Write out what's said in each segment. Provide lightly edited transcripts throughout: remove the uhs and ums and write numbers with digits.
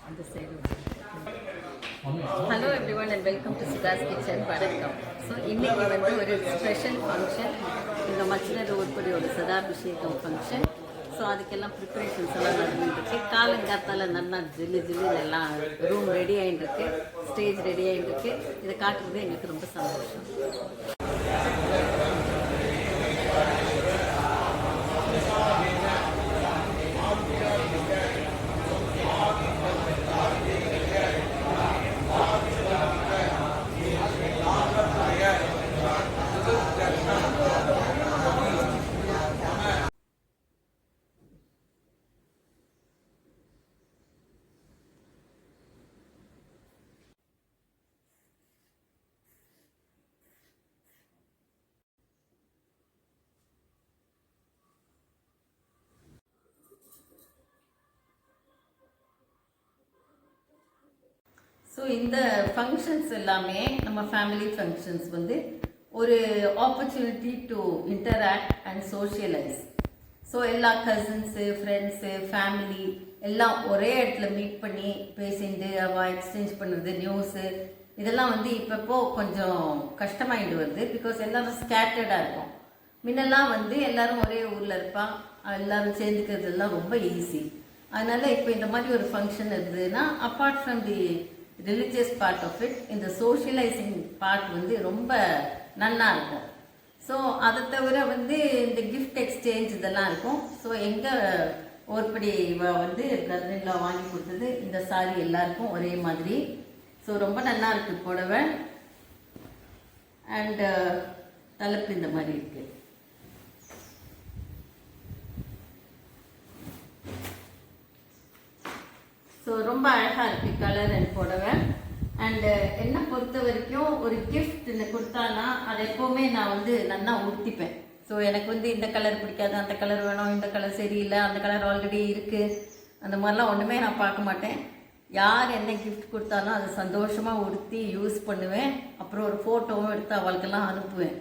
அந்த side. Hello everyone and welcome to Sukash kitchen. வணக்கம். So இன்றைக்கி வந்து ஒரு ஸ்பெஷல் ஃபங்க்ஷன், இந்த மச்சினர் ஊர்படி ஒரு சதாபிஷேகம் ஃபங்க்ஷன். ஸோ அதுக்கெல்லாம் ப்ரிப்பரேஷன்ஸ் எல்லாம் நடந்துருக்கு. காலங்காத்தால் நல்லா ஜில்லு ஜில்லுன்னு எல்லாம் ரூம் ரெடி ஆகிட்டுருக்கு, ஸ்டேஜ் ரெடி ஆகிட்டுருக்கு. இதை காட்டுறது எங்களுக்கு ரொம்ப சந்தோஷம். ஸோ இந்த ஃபங்க்ஷன்ஸ் எல்லாமே நம்ம ஃபேமிலி ஃபங்க்ஷன்ஸ் வந்து ஒரு opportunity to interact and socialise. So எல்லா கசின்ஸு, ஃப்ரெண்ட்ஸு, ஃபேமிலி எல்லாம் ஒரே இடத்துல மீட் பண்ணி பேசிட்டு எக்ஸ்சேஞ்ச் பண்ணுறது, நியூஸு இதெல்லாம் வந்து இப்பப்போ கொஞ்சம் கஷ்டமாயிட்டு வருது. பிகாஸ் எல்லாரும் ஸ்கேட்டர்டாக இருக்கும். முன்னெல்லாம் வந்து எல்லாரும் ஒரே ஊரில் இருப்பான், எல்லாரும் சேர்ந்துக்கிறதுலாம் ரொம்ப ஈஸி. அதனால் இப்போ இந்த மாதிரி ஒரு ஃபங்க்ஷன் இருந்ததுன்னா apart from the religious part of it, இந்த சோஷியலைசிங் பார்ட் வந்து ரொம்ப நல்லா இருக்கும். ஸோ அதை தவிர வந்து இந்த கிஃப்ட் எக்ஸ்சேஞ்ச் இதெல்லாம் இருக்கும். ஸோ எங்கள் ஒருபடி வந்து பிரதர்ல வாங்கி கொடுத்தது இந்த சாரி எல்லாருக்கும் ஒரே மாதிரி. ஸோ ரொம்ப நல்லா இருக்குது புடவை. அண்டு தலைப்பு இந்த மாதிரி இருக்குது. ஸோ ரொம்ப அழகாக இருக்குது கலர் அண்ட் புடவை. அண்டு என்னை பொறுத்த வரைக்கும் ஒரு கிஃப்ட் கொடுத்தானா அதை எப்போவுமே நான் வந்து நல்லா உடுத்திப்பேன். ஸோ எனக்கு வந்து இந்த கலர் பிடிக்காது, அந்த கலர் வேணும், இந்த கலர் சரியில்லை, அந்த கலர் ஆல்ரெடி இருக்குது, அந்த மாதிரிலாம் ஒன்றுமே நான் பார்க்க மாட்டேன். யார் என்ன கிஃப்ட் கொடுத்தாலும் அதை சந்தோஷமாக உடுத்தி யூஸ் பண்ணுவேன். அப்புறம் ஒரு ஃபோட்டோவும் எடுத்து அவளுக்கெல்லாம் அனுப்புவேன்.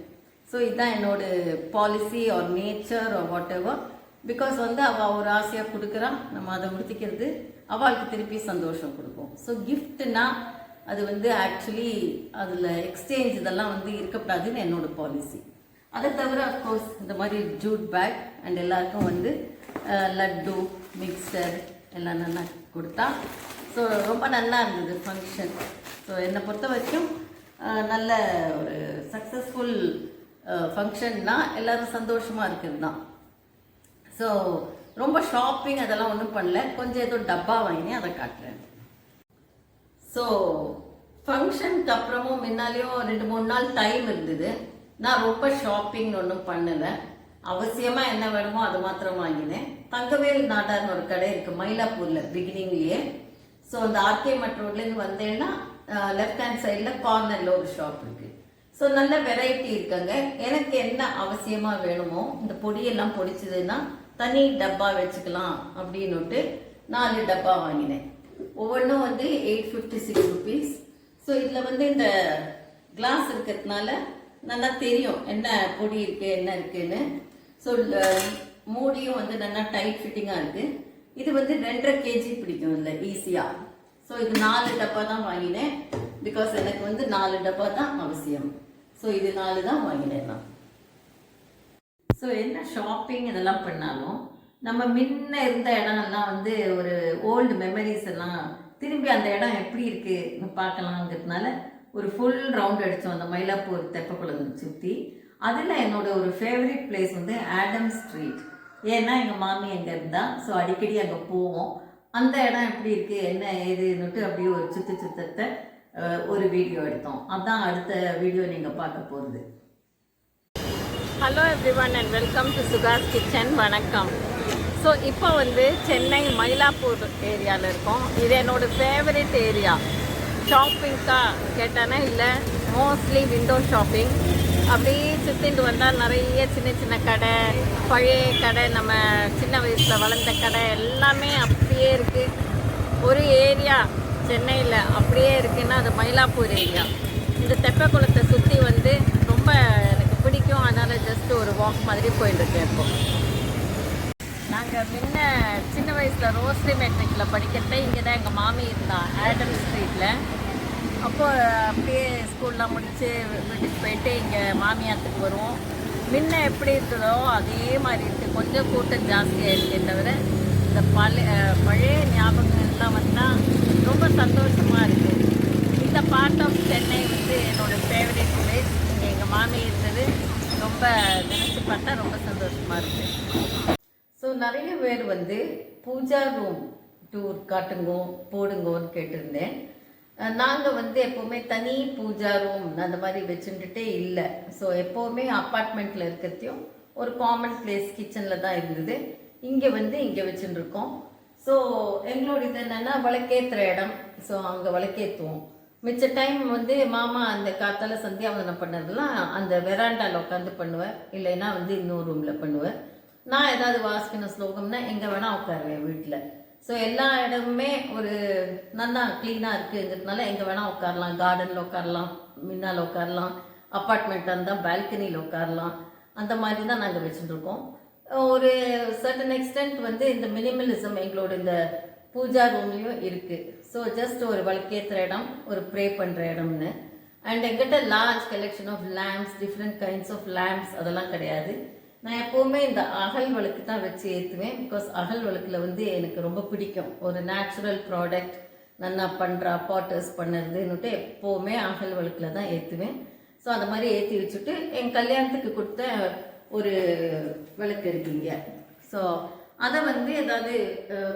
ஸோ இதுதான் என்னோடய policy or nature or whatever. Because வந்து அவள் ஒரு ஆசையாக கொடுக்குறா, நம்ம அதை உடுத்திக்கிறது அவளுக்கு திருப்பி சந்தோஷம் கொடுக்கும். ஸோ கிஃப்ட்னா அது வந்து ஆக்சுவலி அதில் எக்ஸ்சேஞ்ச் இதெல்லாம் வந்து இருக்கக்கூடாதுன்னு என்னோட பாலிசி. அதை தவிர அஃப்கோர்ஸ் இந்த மாதிரி ஜூட் பேக் அண்ட் எல்லாருக்கும் வந்து லட்டு, மிக்சர் எல்லாம் நல்லா கொடுத்தா. ஸோ ரொம்ப நல்லா இருந்தது ஃபங்க்ஷன். ஸோ என்னை பொறுத்த வரைக்கும் நல்ல ஒரு சக்ஸஸ்ஃபுல் ஃபங்க்ஷன்னா எல்லோரும் சந்தோஷமாக இருக்கிறது தான். ஸோ ரொம்ப ஷாப்பிங் அதெல்லாம் ஒன்றும் பண்ணல, கொஞ்சம் ஏதோ டப்பா வாங்கினேன், அதை காட்டுறேன். ஸோ ஃபங்க்ஷனுக்கு அப்புறமும் முன்னாலேயும் 2-3 நாள் டைம் இருந்தது. நான் ரொம்ப ஷாப்பிங் ஒன்றும் பண்ணலை. அவசியமாக என்ன வேணுமோ அது மாத்திரம் வாங்கினேன். தங்கவேல் நாடார்னு ஒரு கடை இருக்குது மயிலாப்பூரில் பிகினிங்லேயே. ஸோ அந்த ஆர்கே மட் ரோட்லேருந்து வந்தேன்னா லெஃப்ட் ஹேண்ட் சைடில் கார்னரில் ஒரு ஷாப் இருக்குது. ஸோ நல்ல வெரைட்டி இருக்காங்க. எனக்கு என்ன அவசியமாக வேணுமோ, இந்த பொடியெல்லாம் பொடிச்சதுன்னா தனி டப்பா வச்சுக்கலாம் அப்படின்னுட்டு 4 டப்பா வாங்கினேன். ஒவ்வொன்றும் வந்து 856 rupees. ஸோ இதில் வந்து இந்த கிளாஸ் இருக்கிறதுனால நல்லா தெரியும் என்ன பொடி இருக்குது என்ன இருக்குன்னு. ஸோ மூடியும் வந்து நல்லா டைட் ஃபிட்டிங்காக இருக்குது. இது வந்து 2.5 kg பிடிக்கும் இல்லை ஈஸியாக. ஸோ இது 4 டப்பா தான் வாங்கினேன். பிகாஸ் எனக்கு வந்து 4 டப்பா தான் அவசியம். ஸோ இது 4 தான் வாங்கினேன் நான். ஸோ என்ன ஷாப்பிங் இதெல்லாம் பண்ணாலும் நம்ம முன்ன இருந்த இடம்லாம் வந்து ஒரு ஓல்டு மெமரிஸ் எல்லாம் திரும்பி அந்த இடம் எப்படி இருக்குது பார்க்கலாங்கிறதுனால ஒரு ஃபுல் ரவுண்ட் அடித்தோம் அந்த மயிலாப்பூர் தெப்பக்குளத்தை சுற்றி. அதில் என்னோட ஒரு ஃபேவரட் பிளேஸ் வந்து ஆடம் ஸ்ட்ரீட். ஏன்னா எங்கள் மாமி அங்கே இருந்தால், ஸோ அடிக்கடி அங்கே போவோம். அந்த இடம் எப்படி இருக்குது என்ன ஏதுன்னுட்டு அப்படியே ஒரு சுத்தத்தை ஒரு வீடியோ எடுத்தோம். அதுதான் அடுத்த வீடியோ நீங்கள் பார்க்க போகிறது. Hello everyone and welcome to Sukash kitchen. வணக்கம். ஸோ இப்போ வந்து சென்னை மயிலாப்பூர் ஏரியாவில் இருக்கோம். இது என்னோடய ஃபேவரட் ஏரியா. ஷாப்பிங்காக கேட்டானே இல்லை, மோஸ்ட்லி விண்டோ ஷாப்பிங். அப்படியே சுற்றிட்டு வந்தால் நிறைய சின்ன சின்ன கடை, பழைய கடை, நம்ம சின்ன வயசில் வளர்ந்த கடை எல்லாமே அப்படியே இருக்குது. ஒரு ஏரியா சென்னையில் அப்படியே இருக்குன்னா அது மயிலாப்பூர் ஏரியா. இந்த தெப்பக்குளத்தை சுற்றி வந்து ரொம்ப எனக்கு பிடிக்கும். அதனால் ஜஸ்ட் ஒரு வாக் மாதிரி போயிட்டுருக்கேன். இப்போ நாங்கள் முன்ன சின்ன வயசில் ரோஸ்ரி மெட்ரிக்கில் படிக்கிறத இங்கே தான் எங்கள் மாமி இருந்தான் ஆடம் ஸ்ட்ரீட்டில். அப்போது அப்படியே ஸ்கூல்லாம் முடித்து வீட்டுக்கு போயிட்டு இங்கே மாமியாத்துக்கு வருவோம். முன்ன எப்படி இருந்ததோ அதே மாதிரி இருக்குது. கொஞ்சம் கூட்டம் ஜாஸ்தியாக இருக்கே தவிர இந்த பழைய ஞாபகங்கள்லாம் வந்தால் ரொம்ப சந்தோஷமாக இருக்குது. இந்த பார்ட் ஆஃப் சென்னை வந்து என்னோடய ஃபேவரட் பிளேஸ். இங்கே எங்கள் மாமி இருந்தது ரொம்ப நினச்சி பார்த்தா ரொம்ப சந்தோஷமாக இருக்குது. ஸோ நிறைய பேர் வந்து பூஜா ரூம் டூர் காட்டுங்கோ போடுங்கோன்னு கேட்டிருந்தேன். நாங்கள் வந்து எப்போவுமே தனி பூஜா ரூம் அந்த மாதிரி வச்சுட்டுட்டே இல்லை. ஸோ எப்போவுமே அப்பார்ட்மெண்ட்டில் இருக்கிறதையும் ஒரு காமன் பிளேஸ் கிச்சனில் தான் இருந்தது. இங்கே வந்து இங்கே வச்சுட்டுருக்கோம். ஸோ எங்களோட இது என்னென்னா விளக்கேற்றுற இடம். ஸோ அங்கே விளக்கேற்றுவோம். மிச்ச டைம் வந்து மாமா அந்த காத்தால சந்தியாவதனம் பண்ணதெல்லாம் அந்த வெராண்டாவில் உட்காந்து பண்ணுவேன். இல்லைன்னா வந்து இன்னொரு ரூமில் பண்ணுவேன். நான் ஏதாவது வாசிக்கணும் ஸ்லோகம்னா எங்கே வேணால் உட்காருவேன் வீட்டில். ஸோ எல்லா இடமுமே ஒரு நல்லா க்ளீனாக இருக்குங்கிறதுனால எங்கே வேணால் உட்காரலாம். கார்டனில் உட்காரலாம், முன்னால் உட்காரலாம், அப்பார்ட்மெண்ட்டாக இருந்தால் பால்கனியில் உட்காரலாம். அந்த மாதிரி தான் நாங்கள் வச்சுட்டுருக்கோம். ஒரு சர்டன் எக்ஸ்டென்ட் வந்து இந்த மினிமலிசம் எங்களோட இந்த பூஜா ரூம்லேயும் இருக்குது. ஸோ ஜஸ்ட் ஒரு விளக்கேற்றுற இடம், ஒரு ப்ரே பண்ணுற இடம்னு. அண்ட் எங்கிட்ட large collection of lamps, different kinds of lamps அதெல்லாம் கிடையாது. நான் எப்போவுமே இந்த அகல் விளக்கு தான் வச்சு ஏற்றுவேன். பிகாஸ் அகல் விளக்கில் வந்து எனக்கு ரொம்ப பிடிக்கும். ஒரு நேச்சுரல் ப்ராடக்ட் நல்லா பண்ணுறா பாட்டர்ஸ் பண்ணுறதுன்னுட்டு எப்போவுமே அகல் விளக்கில் தான் ஏற்றுவேன். ஸோ அந்த மாதிரி ஏற்றி வச்சுட்டு என் கல்யாணத்துக்கு கொடுத்த ஒரு விளக்கு இருக்குங்க. ஸோ அதை வந்து ஏதாவது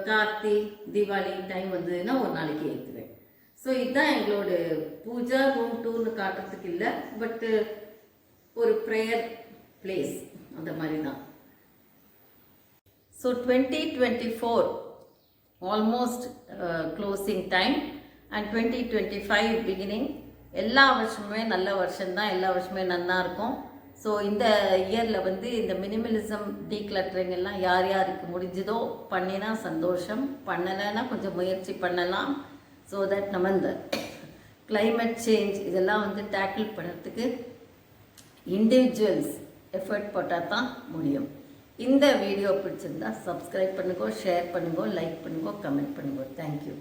கார்த்தி தீபாவளி டைம் வந்ததுன்னா ஒரு நாளைக்கு ஏற்றுவேன். ஸோ இதுதான் எங்களோட பூஜா ரூம் டூர்னு காட்டுறதுக்கு இல்லை, பட்டு ஒரு ப்ரேயர் பிளேஸ் அந்த மாதிரி தான். So 2024 almost closing time and 2025 beginning. எல்லா வருஷமுமே நல்ல வருஷம்தான், எல்லா வருஷமே நல்லா இருக்கும். ஸோ இந்த இயரில் வந்து இந்த மினிமலிசம் டீக்ளட்டரிங் எல்லாம் யார் யாருக்கு முடிஞ்சதோ பண்ணினா சந்தோஷம், பண்ணலைன்னா கொஞ்சம் முயற்சி பண்ணலாம். ஸோ தட் நம்ம இந்த கிளைமேட் சேஞ்ச் இதெல்லாம் வந்து டேக்கிள் பண்ணுறதுக்கு இண்டிவிஜுவல்ஸ் எஃபர்ட் போட்டால் தான் முடியும். இந்த வீடியோ பிடிச்சிருந்தா சப்ஸ்கிரைப் பண்ணுங்க, ஷேர் பண்ணுங்க, லைக் பண்ணுங்க, கமெண்ட் பண்ணுங்க. தேங்க்யூ.